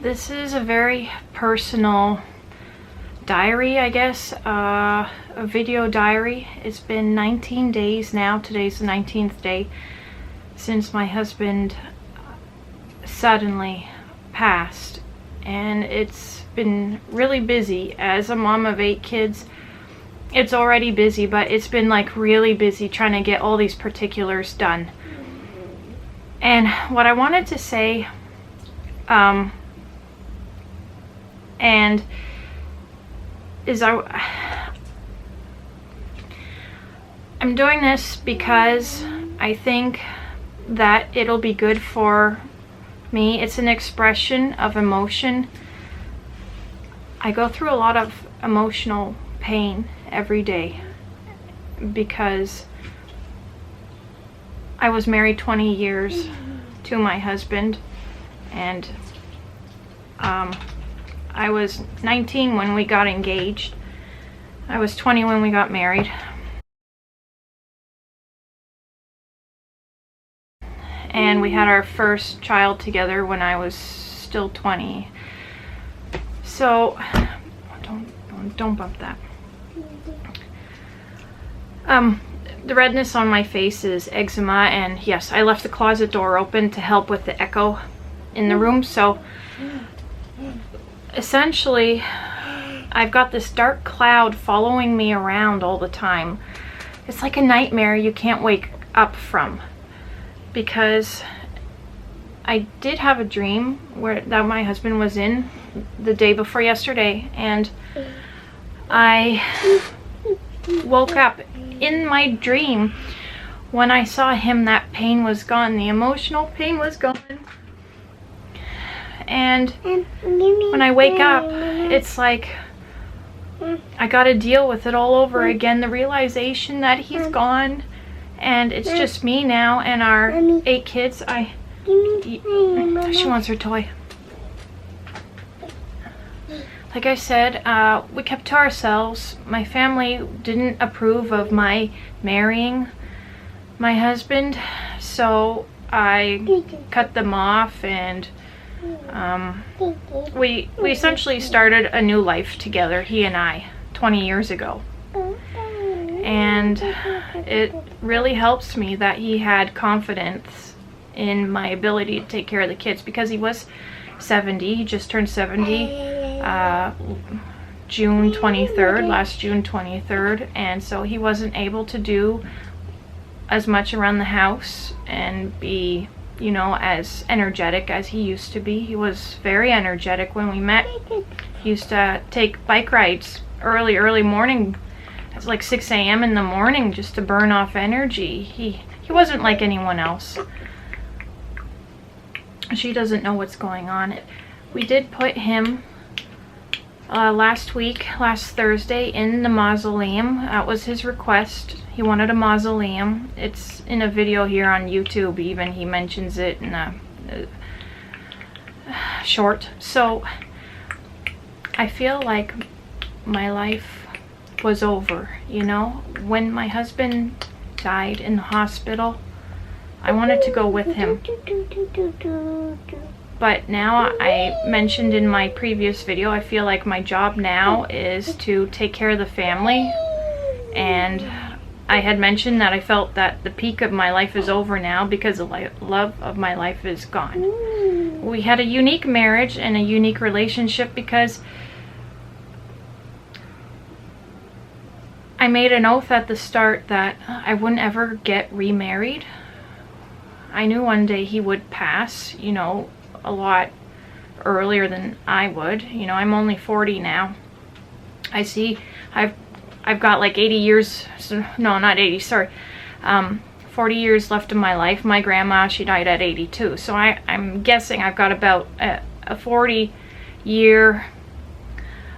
this is a very personal diary, I guess, a video diary. It's been 19 days now. Today's the 19th day since my husband suddenly passed, and it's been really busy. As a mom of 8 kids, it's already busy, but it's been like really busy trying to get all these particulars done. And what I wanted to say, and is I'm doing this because I think that it'll be good for me. It's an expression of emotion. I go through a lot of emotional pain every day because I was married 20 years to my husband, and I was 19 when we got engaged. I was 20 when we got married. And we had our first child together when I was still 20. So, don't bump that. The redness on my face is eczema, and yes, I left the closet door open to help with the echo in the room. So essentially, I've got this dark cloud following me around all the time. It's like a nightmare you can't wake up from, because I did have a dream that my husband was in the day before yesterday, and I woke up in my dream. When I saw him, that pain was gone. The emotional pain was gone. And when I wake up, it's like I gotta deal with it all over again. The realization that he's gone, and it's just me now and our 8 kids. She wants her toy. Like I said, we kept to ourselves. My family didn't approve of my marrying my husband, so I cut them off, and we essentially started a new life together, he and I, 20 years ago. And it really helps me that he had confidence in my ability to take care of the kids, because he was 70. He just turned 70 June 23rd, last June 23rd, and so he wasn't able to do as much around the house and be, you know, as energetic as he used to be. He was very energetic when we met. He used to take bike rides early morning. It's like 6 a.m. in the morning just to burn off energy. He wasn't like anyone else. She doesn't know what's going on. We did put him last Thursday, in the mausoleum. That was his request. He wanted a mausoleum. It's in a video here on YouTube even. He mentions it in a short. So I feel like my life was over, you know. When my husband died in the hospital, I wanted to go with him. But now, I mentioned in my previous video, I feel like my job now is to take care of the family. And I had mentioned that I felt that the peak of my life is over now because the love of my life is gone. We had a unique marriage and a unique relationship because I made an oath at the start that I wouldn't ever get remarried. I knew one day he would pass, you know, a lot earlier than I would. You know, I'm only 40 now. I see I've got like 80 years, no, not 80, sorry, 40 years left of my life. My grandma, she died at 82, so I'm guessing I've got about a 40-year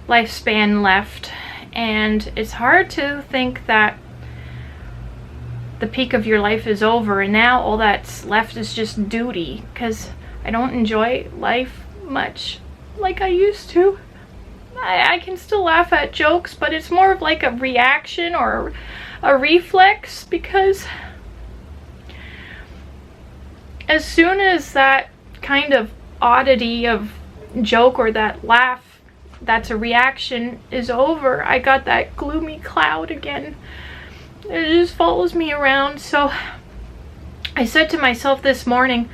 lifespan left. And it's hard to think that the peak of your life is over and now all that's left is just duty, because I don't enjoy life much like I used to. I can still laugh at jokes, but it's more of like a reaction or a reflex, because as soon as that kind of oddity of joke or that laugh that's a reaction is over, I got that gloomy cloud again. It just follows me around. So I said to myself this morning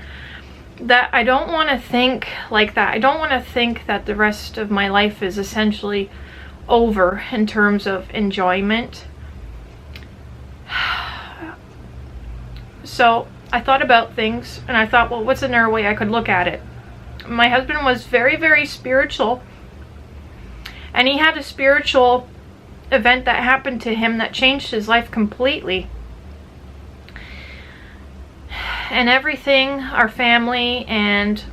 that I don't want to think like that. I don't want to think that the rest of my life is essentially over in terms of enjoyment. So I thought about things, and I thought, well, what's another way I could look at it? My husband was very, very spiritual, and he had a spiritual event that happened to him that changed his life completely. And everything, our family and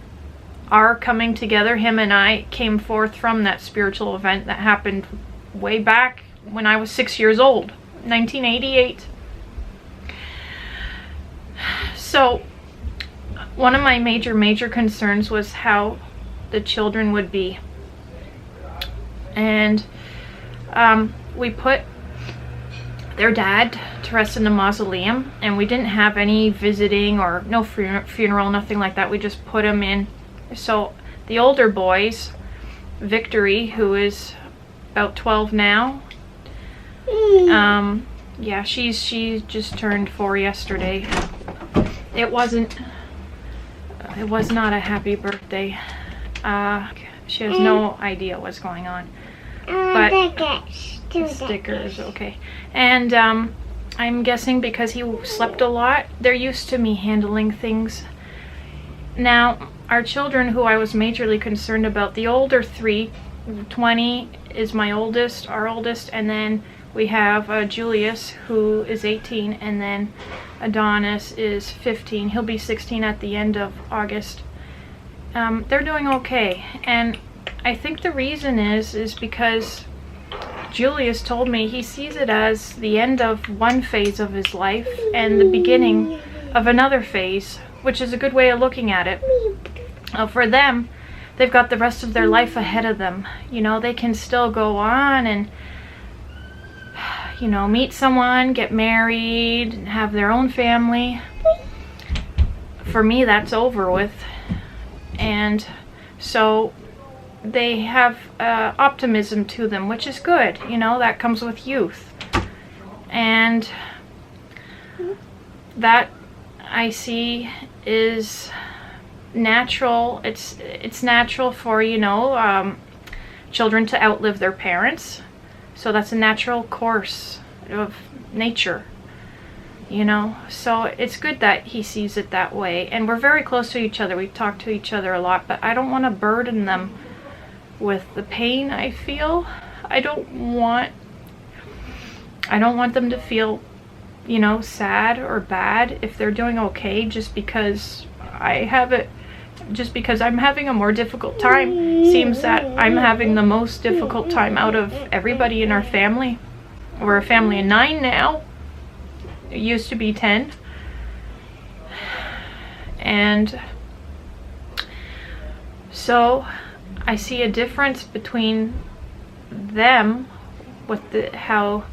our coming together, him and I, came forth from that spiritual event that happened way back when I was 6 years old, 1988. So one of my major concerns was how the children would be. And we put their dad to rest in the mausoleum, and we didn't have any visiting or no funeral, nothing like that. We just put him in. So the older boys, Victory, who is about 12 now, yeah, she just turned 4 yesterday. It was not a happy birthday. She has no idea what's going on. But stickers, okay. And I'm guessing because he slept a lot, they're used to me handling things. Now, our children, who I was majorly concerned about, the older three, 20 is my oldest, our oldest, and then we have Julius, who is 18, and then Adonis is 15. He'll be 16 at the end of August. They're doing okay, and I think the reason is because Julius told me he sees it as the end of one phase of his life and the beginning of another phase, which is a good way of looking at it. For them, they've got the rest of their life ahead of them. You know, they can still go on and, you know, meet someone, get married, and have their own family. For me, that's over with. And so they have optimism to them, which is good. You know, that comes with youth. And that, I see, is natural. It's natural for, you know, children to outlive their parents. So that's a natural course of nature, you know. So it's good that he sees it that way. And we're very close to each other. We talk to each other a lot, but I don't want to burden them with the pain I feel. I don't want them to feel, you know, sad or bad if they're doing okay just because I'm having a more difficult time. Seems that I'm having the most difficult time out of everybody in our family. We're a family of 9 now. It used to be 10. And so I see a difference between them with how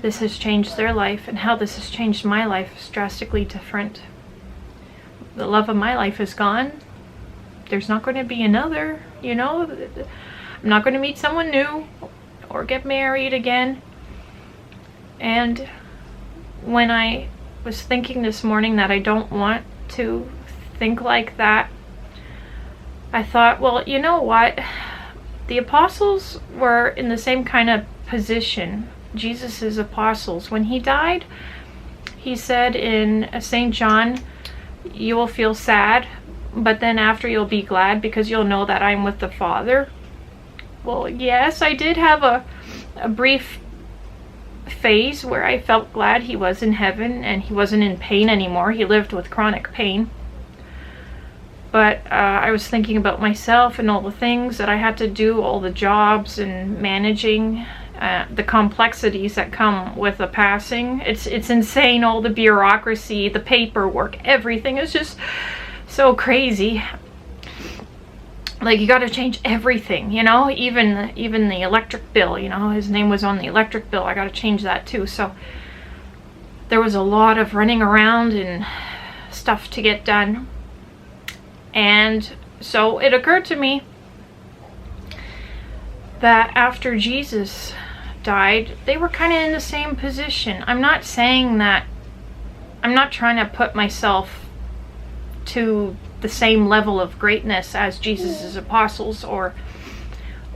this has changed their life and how this has changed my life. Is drastically different. The love of my life is gone. There's not going to be another, you know. I'm not going to meet someone new or get married again. And when I was thinking this morning that I don't want to think like that, I thought, well, you know what? The apostles were in the same kind of position. Jesus' apostles. When he died, he said in St. John, you will feel sad, but then after you'll be glad because you'll know that I'm with the Father. Well, yes, I did have a brief phase where I felt glad he was in heaven and he wasn't in pain anymore. He lived with chronic pain. But I was thinking about myself and all the things that I had to do, all the jobs and managing, the complexities that come with a passing. It's insane, all the bureaucracy, the paperwork, everything is just so crazy. Like, you got to change everything, you know, even the electric bill, you know, his name was on the electric bill. I got to change that too. So there was a lot of running around and stuff to get done. And so it occurred to me that after Jesus died, they were kind of in the same position. I'm not saying that, I'm not trying to put myself to the same level of greatness as Jesus's apostles, or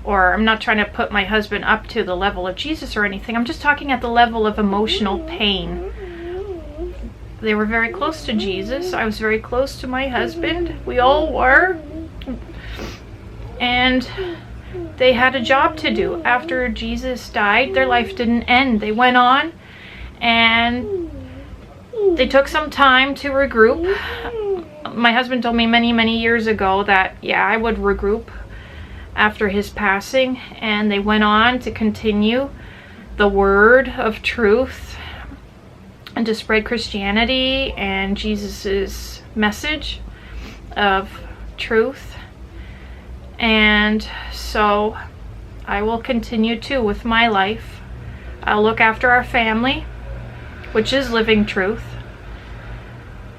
I'm not trying to put my husband up to the level of Jesus or anything. I'm just talking at the level of emotional pain. They were very close to Jesus. I was very close to my husband. We all were. And they had a job to do. After Jesus died, their life didn't end. They went on and they took some time to regroup. My husband told me many, many years ago that, yeah, I would regroup after his passing. And they went on to continue the word of truth and to spread Christianity and Jesus's message of truth. And so I will continue to with my life. I'll look after our family, which is living truth.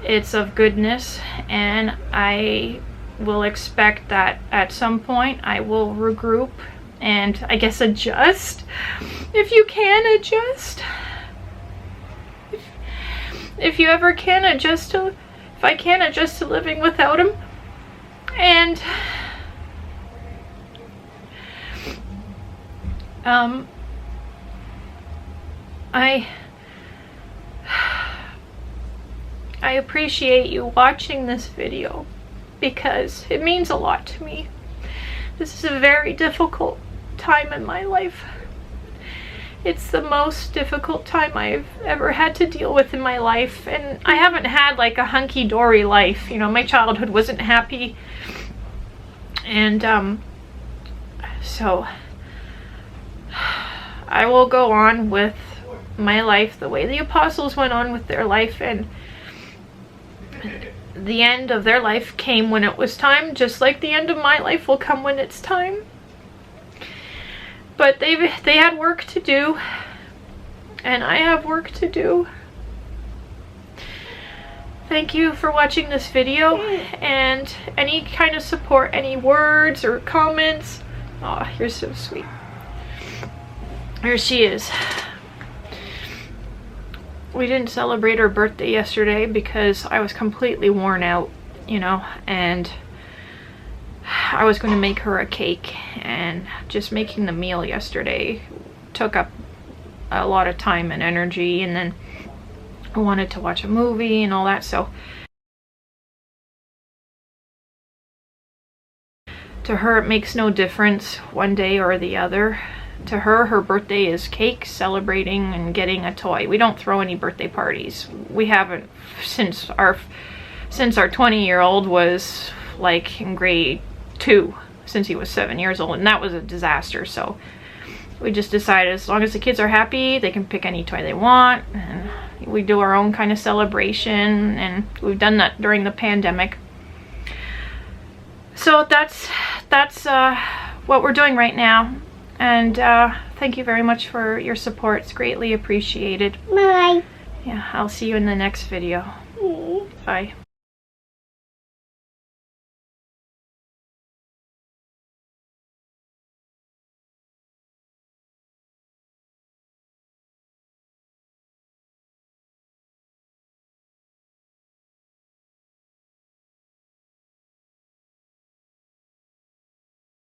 It's of goodness, and I will expect that at some point I will regroup and I guess adjust. If you can adjust. If you ever can adjust to, if I can adjust to living without him. And I appreciate you watching this video because it means a lot to me. This is a very difficult time in my life. It's the most difficult time I've ever had to deal with in my life, and I haven't had like a hunky-dory life. You know, my childhood wasn't happy, and so I will go on with my life the way the apostles went on with their life, and the end of their life came when it was time, just like the end of my life will come when it's time. But they had work to do, and I have work to do. Thank you for watching this video, and any kind of support, any words or comments. Oh, you're so sweet. Here she is. We didn't celebrate her birthday yesterday because I was completely worn out, you know, and I was going to make her a cake, and just making the meal yesterday took up a lot of time and energy, and then I wanted to watch a movie and all that, so to her it makes no difference one day or the other. To her, her birthday is cake, celebrating, and getting a toy. We don't throw any birthday parties. We haven't since our 20-year-old was like in grade 2, since he was 7 years old, and that was a disaster. So we just decided as long as the kids are happy, they can pick any toy they want, and we do our own kind of celebration, and we've done that during the pandemic. So that's what we're doing right now. And thank you very much for your support. It's greatly appreciated. Bye. Yeah, I'll see you in the next video. Bye.